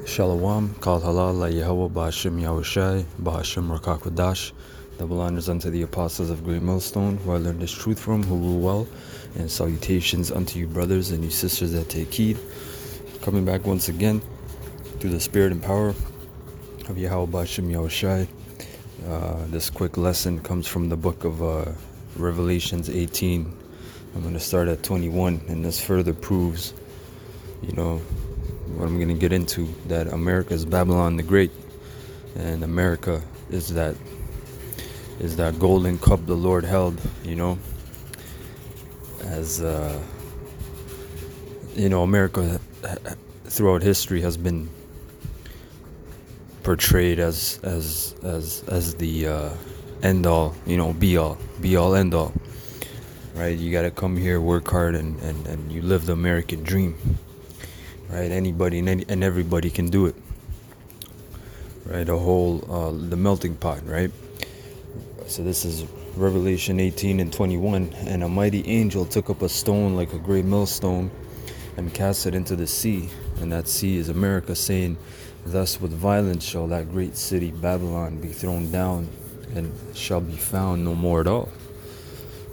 Shalom, Kal Halal, La Yahweh, Ba'ashim Yahushai, Ba'ashim Rakakwadash. Double honors unto the apostles of Great Millstone, who I learned this truth from, who rule well, and salutations unto you brothers and you sisters that take heed. Coming back once again through the spirit and power of Yahweh, Ba'ashim Yahushai. This quick lesson comes from the book of Revelations 18. I'm going to start at 21, and this further proves, what I'm going to get into, that America is Babylon the Great, and America is that golden cup the Lord held, as America throughout history has been portrayed as the end all, be all end all, right? You got to come here, work hard, and you live the American dream. Right, anybody and everybody can do it. Right, the melting pot. Right. So this is Revelation 18 and 21. And a mighty angel took up a stone like a great millstone, and cast it into the sea. And that sea is America, saying, "Thus with violence shall that great city Babylon be thrown down, and shall be found no more at all."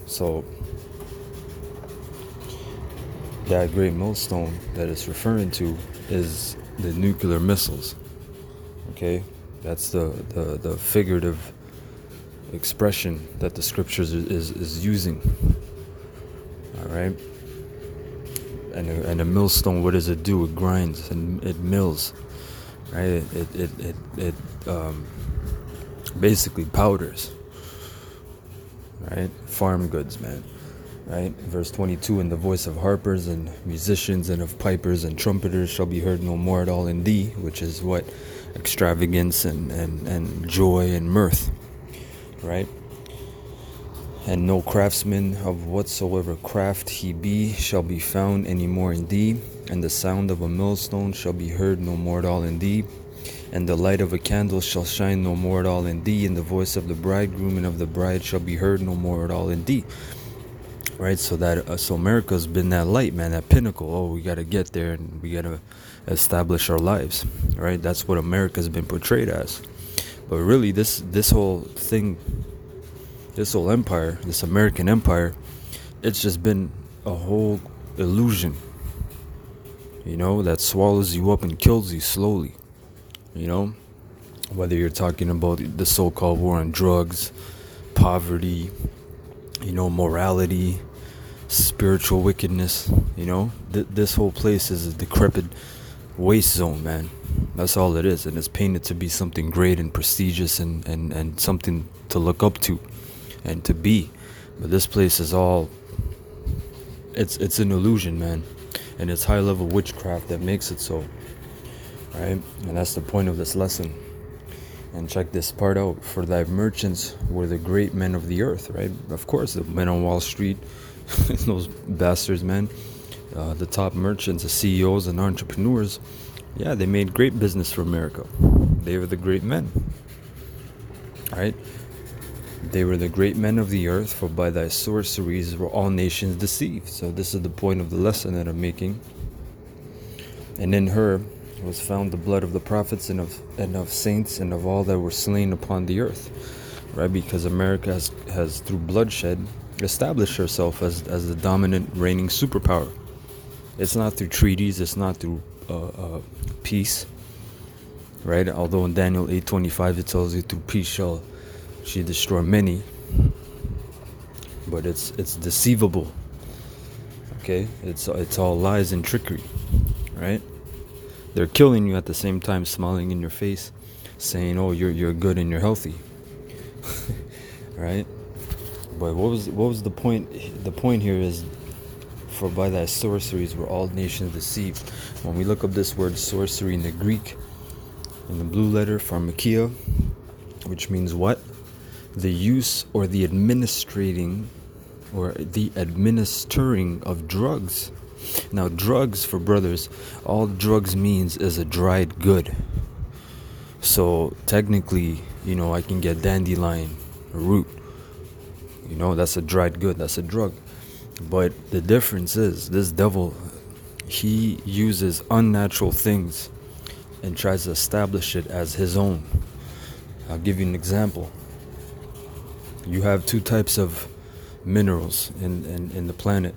So that great millstone that it's referring to is the nuclear missiles. Okay, that's the figurative expression that the scriptures is using. All right, and a millstone, what does it do? It grinds and it mills, right? It basically powders, right? Farm goods, man. Right, verse 22, "And the voice of harpers and musicians and of pipers and trumpeters shall be heard no more at all in thee," which is what? Extravagance and joy and mirth, right? "And no craftsman of whatsoever craft he be shall be found any more in thee, and the sound of a millstone shall be heard no more at all in thee, and the light of a candle shall shine no more at all in thee, and the voice of the bridegroom and of the bride shall be heard no more at all in thee." Right, so America's been that light, man, that pinnacle. Oh, we got to get there, and we got to establish our lives, right? That's what America's been portrayed as. But really, this whole thing, this whole empire, this American empire, it's just been a whole illusion, that swallows you up and kills you slowly. Whether you're talking about the so-called war on drugs, poverty, morality, spiritual wickedness, this whole place is a decrepit waste zone, man. That's all it is, and it's painted to be something great and prestigious and something to look up to and to be. But this place is all, it's an illusion, man, and it's high level witchcraft that makes it so, right? And that's the point of this lesson. And check this part out. "For thy merchants were the great men of the earth," right? Of course, the men on Wall Street, those bastards, man. The top merchants, the CEOs and entrepreneurs, yeah, they made great business for America. They were the great men, right? "They were the great men of the earth, for by thy sorceries were all nations deceived." So this is the point of the lesson that I'm making. "And in her was found the blood of the prophets and of saints and of all that were slain upon the earth," right? Because America has through bloodshed established herself as the dominant reigning superpower. It's not through treaties, it's not through peace, right? Although in Daniel 8:25 it tells you through peace shall she destroy many, but it's deceivable. Okay, it's all lies and trickery, right? They're killing you at the same time, smiling in your face, saying, "Oh, you're good and you're healthy," right? But what was the point? The point here is, "For by thy sorceries were all nations deceived." When we look up this word sorcery in the Greek, in the blue letter pharmakia, which means what? The use or the administering of drugs. Now, drugs, for brothers, all drugs means is a dried good. So technically, I can get dandelion root. That's a dried good, that's a drug. But the difference is, this devil, he uses unnatural things and tries to establish it as his own. I'll give you an example. You have two types of minerals in the planet.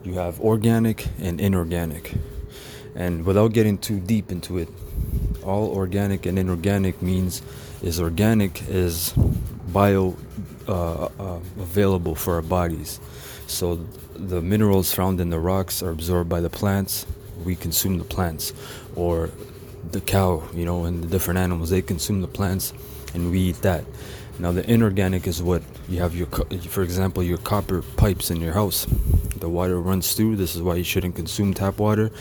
You have organic and inorganic. And without getting too deep into it, all organic and inorganic means is organic is bio available for our bodies. So the minerals found in the rocks are absorbed by the plants. We consume the plants, or the cow, and the different animals, they consume the plants and we eat that. Now the inorganic is what you have for example, your copper pipes in your house. The water runs through. This is why you shouldn't consume tap water,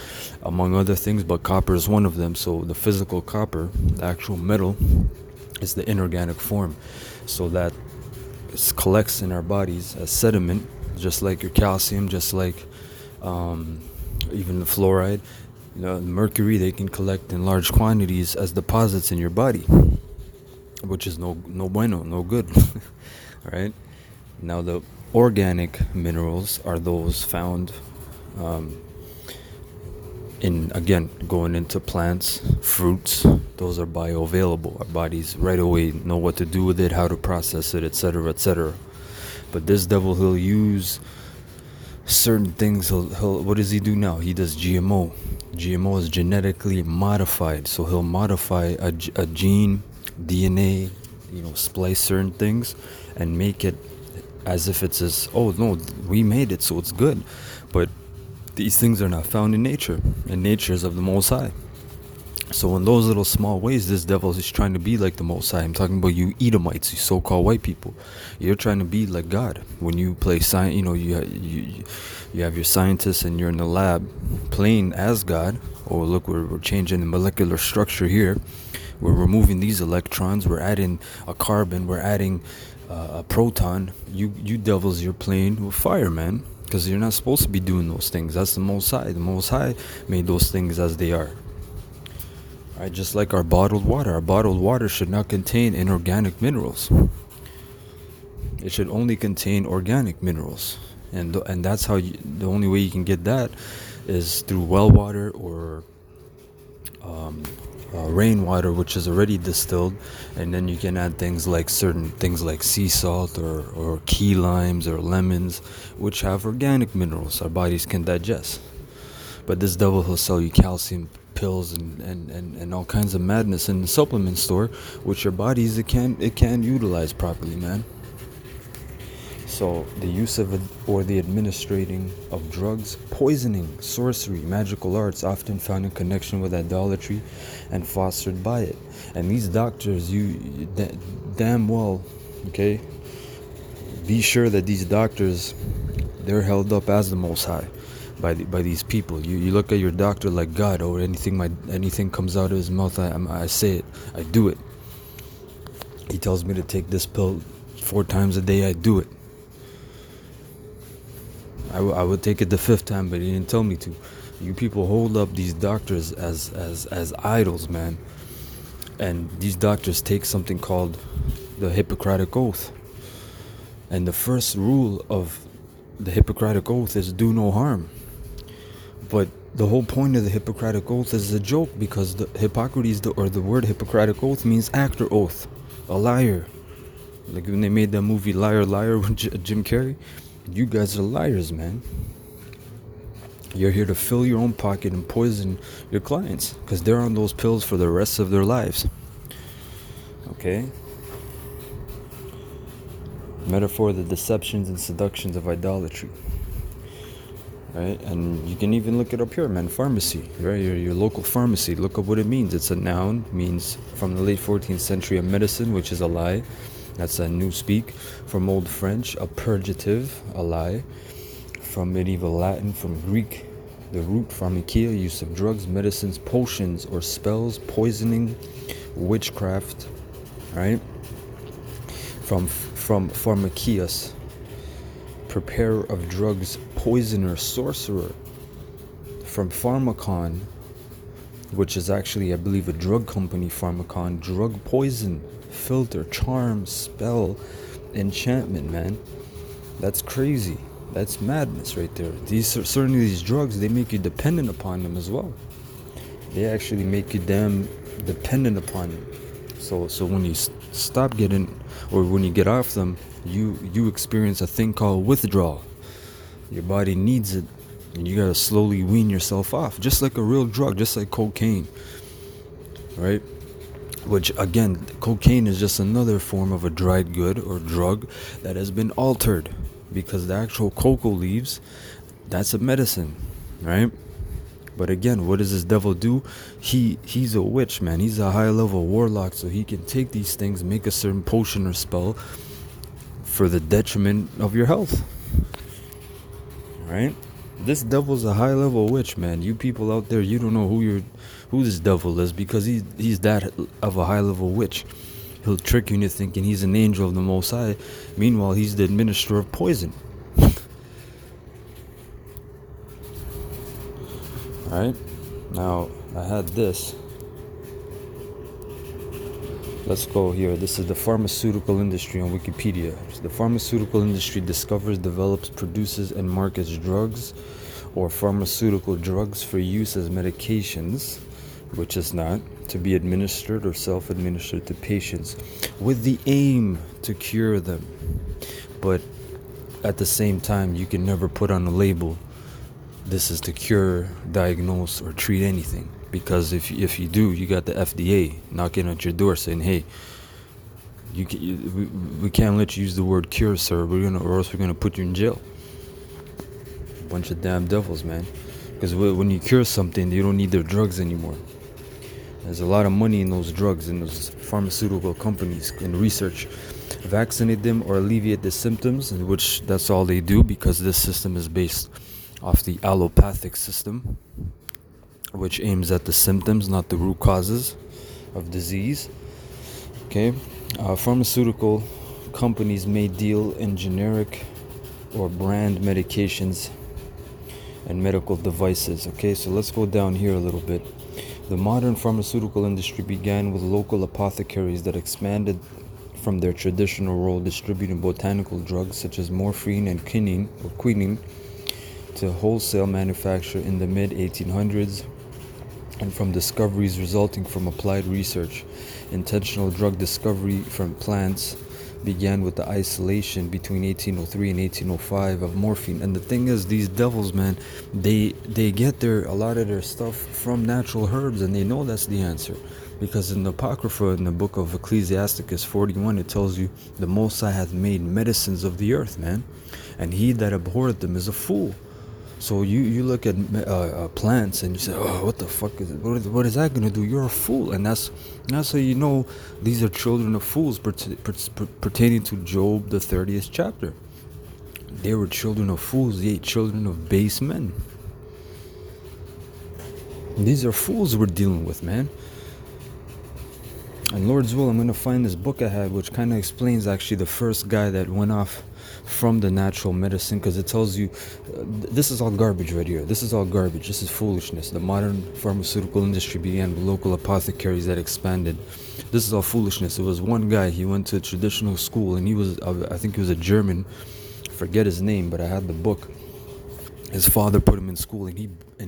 among other things, but copper is one of them. So the physical copper, the actual metal, is the inorganic form. So that collects in our bodies as sediment, just like your calcium, just like even the fluoride, mercury, they can collect in large quantities as deposits in your body, which is no bueno, no good. Right? Now the organic minerals are those found again, going into plants, fruits. Those are bioavailable. Our bodies right away know what to do with it, how to process it, etc., etc. But this devil, he'll use certain things. He'll what does he do now? He does GMO. GMO is genetically modified. So he'll modify a gene, DNA, splice certain things and make it as if it's oh no, we made it, so it's good. But these things are not found in nature, and nature is of the Most High. So in those little small ways, this devil is trying to be like the Most High. I'm talking about you Edomites, you so-called white people. You're trying to be like God. When you play science, you have your scientists and you're in the lab playing as God. Oh, look, we're changing the molecular structure here. We're removing these electrons. We're adding a carbon. We're adding a proton. You devils, you're playing with fire, man. Because you're not supposed to be doing those things. That's the Most High. The Most High made those things as they are. Right? Just like our bottled water. Our bottled water should not contain inorganic minerals. It should only contain organic minerals. And that's how the only way you can get that is through well water or rainwater, which is already distilled, and then you can add certain things like sea salt or key limes or lemons, which have organic minerals our bodies can digest. But this devil, he'll sell you calcium pills and all kinds of madness in the supplement store, which your bodies it can't utilize properly, man. So the use of or the administrating of drugs, poisoning, sorcery, magical arts, often found in connection with idolatry and fostered by it. And these doctors, damn well, okay, be sure that these doctors, they're held up as the Most High by these people. You look at your doctor like God, or anything comes out of his mouth, I say it, I do it. He tells me to take this pill 4 times a day, I do it. I would take it the 5th time, but he didn't tell me to. You people hold up these doctors as idols, man. And these doctors take something called the Hippocratic Oath. And the first rule of the Hippocratic Oath is do no harm. But the whole point of the Hippocratic Oath is a joke, because the word Hippocratic Oath means actor oath, a liar. Like when they made that movie Liar Liar with Jim Carrey. You guys are liars, man. You're here to fill your own pocket and poison your clients, because they're on those pills for the rest of their lives. Okay? Metaphor, the deceptions and seductions of idolatry. Right? And you can even look it up here, man. Pharmacy, right? Your local pharmacy. Look up what it means. It's a noun, means from the late 14th century, a medicine, which is a lie. That's a new speak. From Old French, a purgative, a lie. From medieval Latin, from Greek, the root pharmakia, use of drugs, medicines, potions, or spells, poisoning, witchcraft, right? From pharmakias, preparer of drugs, poisoner, sorcerer. From pharmacon, which is actually, I believe, a drug company, pharmacon, drug, poison, filter, charm, spell, enchantment, man. That's crazy. That's madness right there. Certainly these drugs, they make you dependent upon them as well. They actually make you damn dependent upon it. So when you stop getting, or when you get off them, you experience a thing called withdrawal. Your body needs it, and you gotta slowly wean yourself off, just like a real drug, just like cocaine, right? Which again, cocaine is just another form of a dried good or drug that has been altered, because the actual cocoa leaves, that's a medicine, right? But again, what does this devil do? He's a witch, man. He's a high level warlock, so he can take these things, make a certain potion or spell for the detriment of your health, right? This devil's a high level witch, man. You people out there, you don't know who this devil is, because he's that of a high level witch. He'll trick you into thinking he's an angel of the Most High. Meanwhile, he's the administrator of poison. Alright? Now, I had this. Let's go here. This is the pharmaceutical industry on Wikipedia. So the pharmaceutical industry discovers, develops, produces, and markets drugs or pharmaceutical drugs for use as medications, which is not, to be administered or self-administered to patients with the aim to cure them. But at the same time, you can never put on a label, this is to cure, diagnose, or treat anything. Because if you do, you got the FDA knocking at your door saying, hey, we can't let you use the word cure, sir. Or else we're gonna put you in jail. Bunch of damn devils, man. Because when you cure something, you don't need their drugs anymore. There's a lot of money in those drugs, in those pharmaceutical companies, in research. Vaccinate them or alleviate the symptoms, in which that's all they do, because this system is based off the allopathic system, which aims at the symptoms, not the root causes of disease. Okay, pharmaceutical companies may deal in generic or brand medications and medical devices. Okay, so let's go down here a little bit. The modern pharmaceutical industry began with local apothecaries that expanded from their traditional role distributing botanical drugs such as morphine and quinine to wholesale manufacture in the mid-1800s, and from discoveries resulting from applied research. Intentional drug discovery from plants began with the isolation between 1803 and 1805 of morphine. And the thing is, these devils, man, they get a lot of their stuff from natural herbs, and they know that's the answer. Because in the Apocrypha, in the book of Ecclesiasticus 41, it tells you the Most High hath made medicines of the earth, man, and he that abhorreth them is a fool. So you look at plants and you say, oh, what the fuck is it? What is that gonna do? You're a fool. And that's how you know these are children of fools, pertaining to Job, the 30th chapter. They were children of fools, they children of base men. These are fools we're dealing with, man. And Lord's will, I'm going to find this book I had, which kind of explains actually the first guy that went off from the natural medicine, because it tells you this is all garbage right here. This is all garbage. This is foolishness. The modern pharmaceutical industry began with local apothecaries that expanded. This is all foolishness. It was one guy, he went to a traditional school, and he was, I think he was a German, forget his name, but I had the book. His father put him in school, and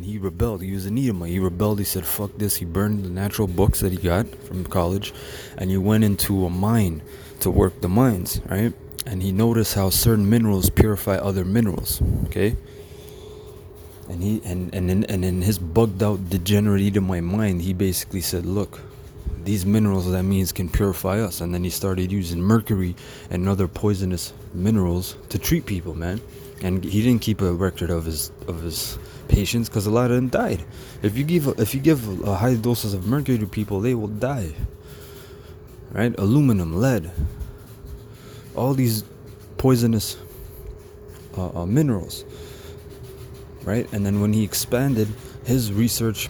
he rebelled. He was an Edomite. He rebelled. He said, fuck this. He burned the natural books that he got from college, and he went into a mine to work the mines, right? And he noticed how certain minerals purify other minerals, okay? And in his bugged out, degenerate Edomite mind, he basically said, look, these minerals, that means, can purify us. And then he started using mercury and other poisonous minerals to treat people, man. And he didn't keep a record of his patients, because a lot of them died. If you give high doses of mercury to people, they will die. Right? Aluminum, lead, all these poisonous minerals. Right? And then when he expanded his research,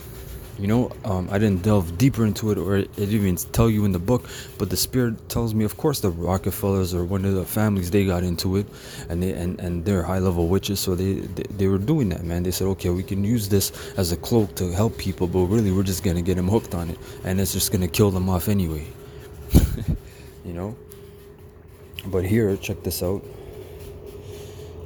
I didn't delve deeper into it, or it didn't even tell you in the book, but the spirit tells me, of course, the Rockefellers or one of the families, they got into it, and they're high level witches, so they were doing that, man. They said, okay, we can use this as a cloak to help people, but really we're just gonna get them hooked on it, and it's just gonna kill them off anyway. But here, check this out.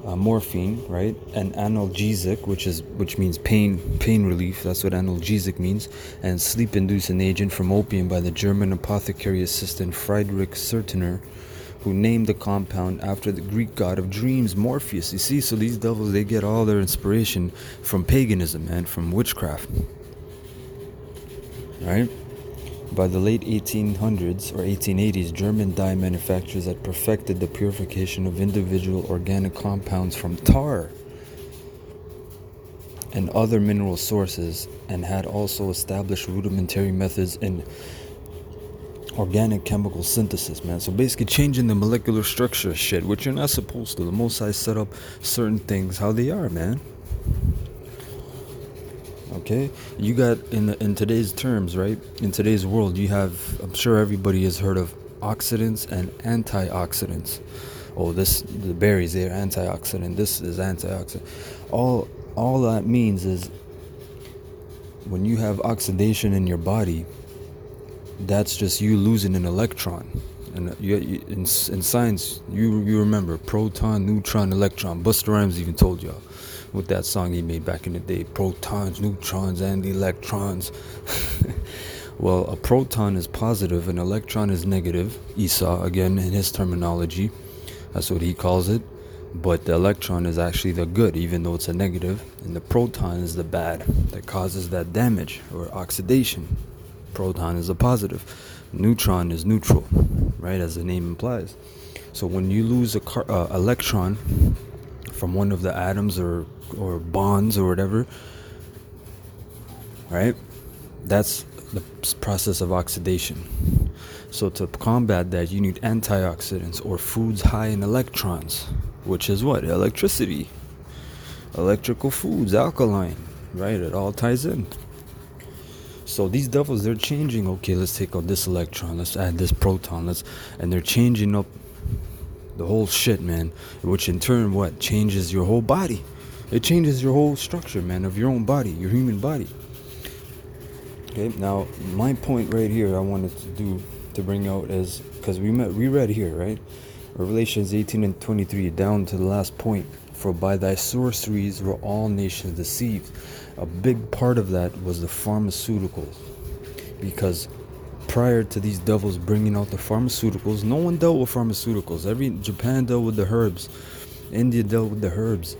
morphine, right, and analgesic, which means pain relief. That's what analgesic means, and sleep-inducing agent from opium by the German apothecary assistant Friedrich Sertiner, who named the compound after the Greek god of dreams, Morpheus. You see, so these devils, they get all their inspiration from paganism and from witchcraft, right? By the late 1800s or 1880s, German dye manufacturers had perfected the purification of individual organic compounds from tar and other mineral sources, and had also established rudimentary methods in organic chemical synthesis, man. So basically changing the molecular structure of shit, which you're not supposed to. The Most High set up certain things how they are, man. Okay, you got in today's terms, right? In today's world, you have, I'm sure everybody has heard of oxidants and antioxidants. Oh, the berries, they're antioxidant. This is antioxidant. All that means is when you have oxidation in your body, that's just you losing an electron. And in science, you remember proton, neutron, electron. Busta Rhymes even told y'all with that song he made back in the day, protons, neutrons, and electrons. Well, a proton is positive, an electron is negative. Esau, again, in his terminology, that's what he calls it. But the electron is actually the good, even though it's a negative, and the proton is the bad that causes that damage or oxidation. Proton is a positive, neutron is neutral, right, as the name implies. So when you lose a electron from one of the atoms or bonds or whatever, right, that's the process of oxidation. So to combat that, you need antioxidants or foods high in electrons, which is what? Electricity, electrical foods, alkaline, right? It all ties in. So these devils, they're changing. Okay, let's take out this electron, let's add this proton, and they're changing up the whole shit, man. Which in turn, what? Changes your whole body. It changes your whole structure, man, of your own body, your human body. Okay, now my point right here I wanted to bring out is, because we read here, right? Revelations 18 and 23, down to the last point. For by thy sorceries were all nations deceived. A big part of that was the pharmaceuticals, because prior to these devils bringing out the pharmaceuticals, no one dealt with pharmaceuticals. Japan dealt with the herbs, India dealt with the herbs.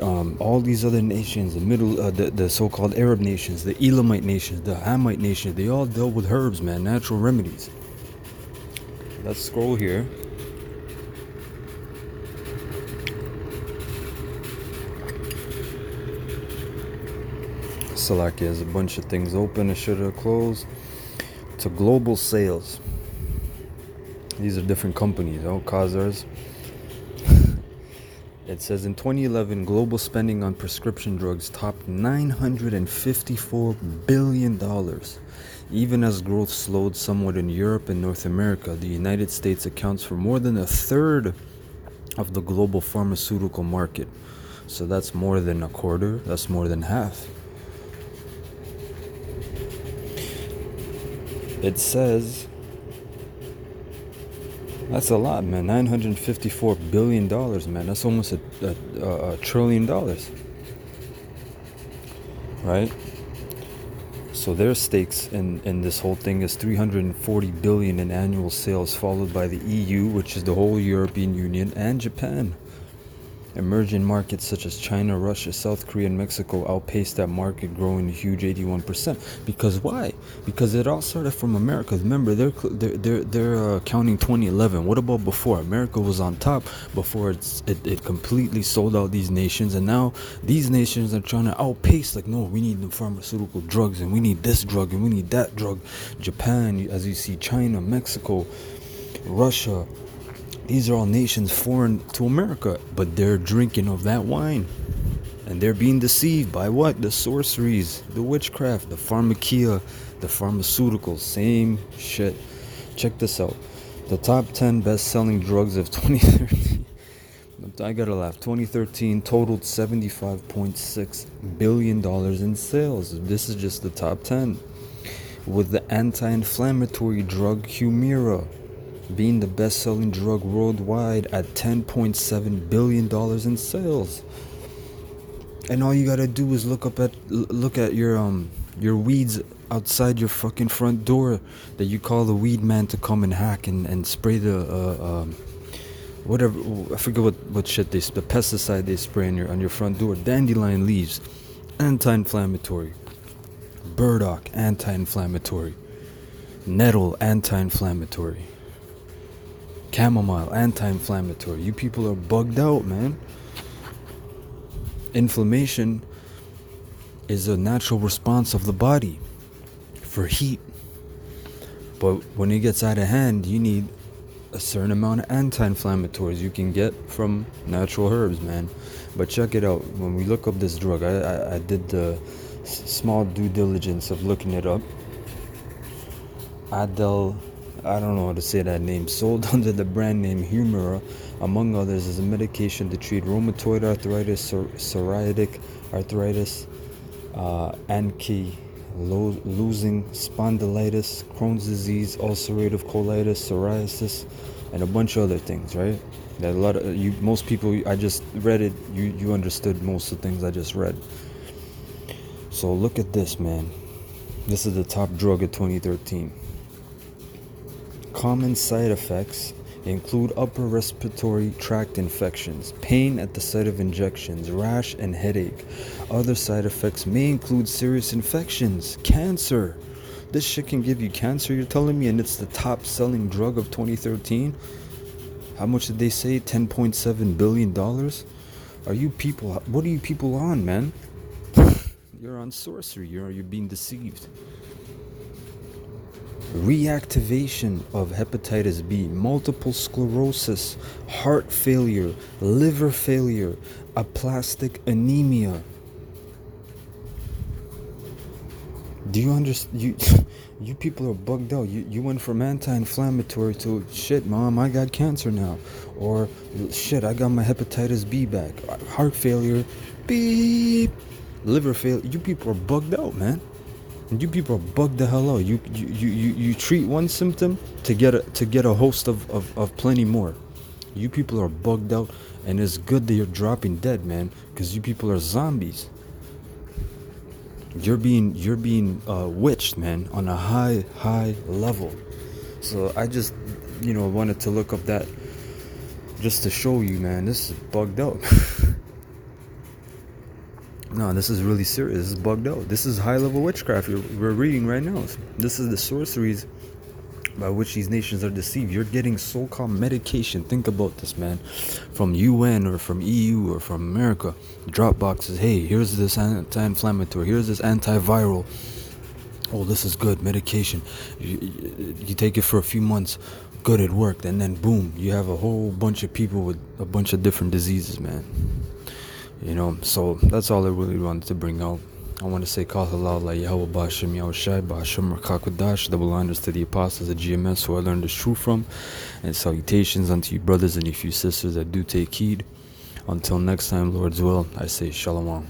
All these other nations, the so-called Arab nations, the Elamite nations, the Hamite nations, they all dealt with herbs, man, natural remedies. Let's scroll here. Salakia has a bunch of things open. It should have closed. To global sales. These are different companies. Oh, Khazars. It says in 2011, global spending on prescription drugs topped $954 billion. Even as growth slowed somewhat in Europe and North America, the United States accounts for more than a third of the global pharmaceutical market. So that's more than a quarter. That's more than half. It says, that's a lot, man. $954 billion, man. That's almost a $1 trillion. Right? So their stakes in this whole thing is $340 billion in annual sales, followed by the EU, which is the whole European Union, and Japan. Emerging markets such as China, Russia, South Korea, and Mexico outpaced that market, growing a huge 81%. Because why? Because it all started from America. Remember, they're counting 2011. What about before? America was on top before it completely sold out these nations, and now these nations are trying to outpace. Like, no, we need the pharmaceutical drugs, and we need this drug, and we need that drug. Japan, as you see, China, Mexico, Russia. These are all nations foreign to America, but they're drinking of that wine. And they're being deceived by what? The sorceries, the witchcraft, the pharmakia, the pharmaceuticals, same shit. Check this out. The top 10 best-selling drugs of 2013. I gotta laugh. 2013 totaled $75.6 billion in sales. This is just the top 10. With the anti-inflammatory drug Humira being the best-selling drug worldwide at $10.7 billion in sales. And all you gotta do is look at your weeds outside your fucking front door that you call the weed man to come and hack and spray the whatever, I forget what shit the pesticide they spray on your front door. Dandelion leaves, anti-inflammatory. Burdock, anti-inflammatory. Nettle, anti-inflammatory. Chamomile, anti-inflammatory. You people are bugged out, man. Inflammation is a natural response of the body for heat. But when it gets out of hand, you need a certain amount of anti-inflammatories you can get from natural herbs, man. But check it out. When we look up this drug, I did the small due diligence of looking it up. Adel, I don't know how to say that name, sold under the brand name Humira, among others, is a medication to treat rheumatoid arthritis, psoriatic arthritis, ankylosing spondylitis, Crohn's disease, ulcerative colitis, psoriasis, and a bunch of other things, right? That a lot of most people, I just read it, you understood most of the things I just read. So look at this, man. This is the top drug of 2013. Common side effects include upper respiratory tract infections, pain at the site of injections, rash, and headache. Other side effects may include serious infections, cancer. This shit can give you cancer, you're telling me, and it's the top selling drug of 2013? How much did they say? $10.7 billion? What are you people on, man? You're on sorcery, you're being deceived. Reactivation of hepatitis B, multiple sclerosis, heart failure, liver failure, aplastic anemia. Do you understand? You people are bugged out. You went from anti-inflammatory to shit, mom, I got cancer now, or shit, I got my hepatitis B back. Heart failure, beep, liver failure. You people are bugged out, man. You people are bugged the hell out. You treat one symptom to get a host of plenty more. You people are bugged out, and it's good that you're dropping dead, man, because you people are zombies. You're being witched, man, on a high level. So I just wanted to look up that just to show you, man, this is bugged out. No, this is really serious. This is bugged out. This is high-level witchcraft we're reading right now. This is the sorceries by which these nations are deceived. You're getting so-called medication. Think about this, man. From UN or from EU or from America. Drop boxes. Hey, here's this anti-inflammatory. Here's this antiviral. Oh, this is good. Medication. You take it for a few months. Good, it worked. And then, boom, you have a whole bunch of people with a bunch of different diseases, man. So that's all I really wanted to bring out. I want to say Kal Halal La Yahweh Bashim Yahushai Bashim Rakakwadash, double honors to the apostles of GMS who I learned this truth from, and salutations unto you brothers and you few sisters that do take heed. Until next time, Lord's will, I say Shalom.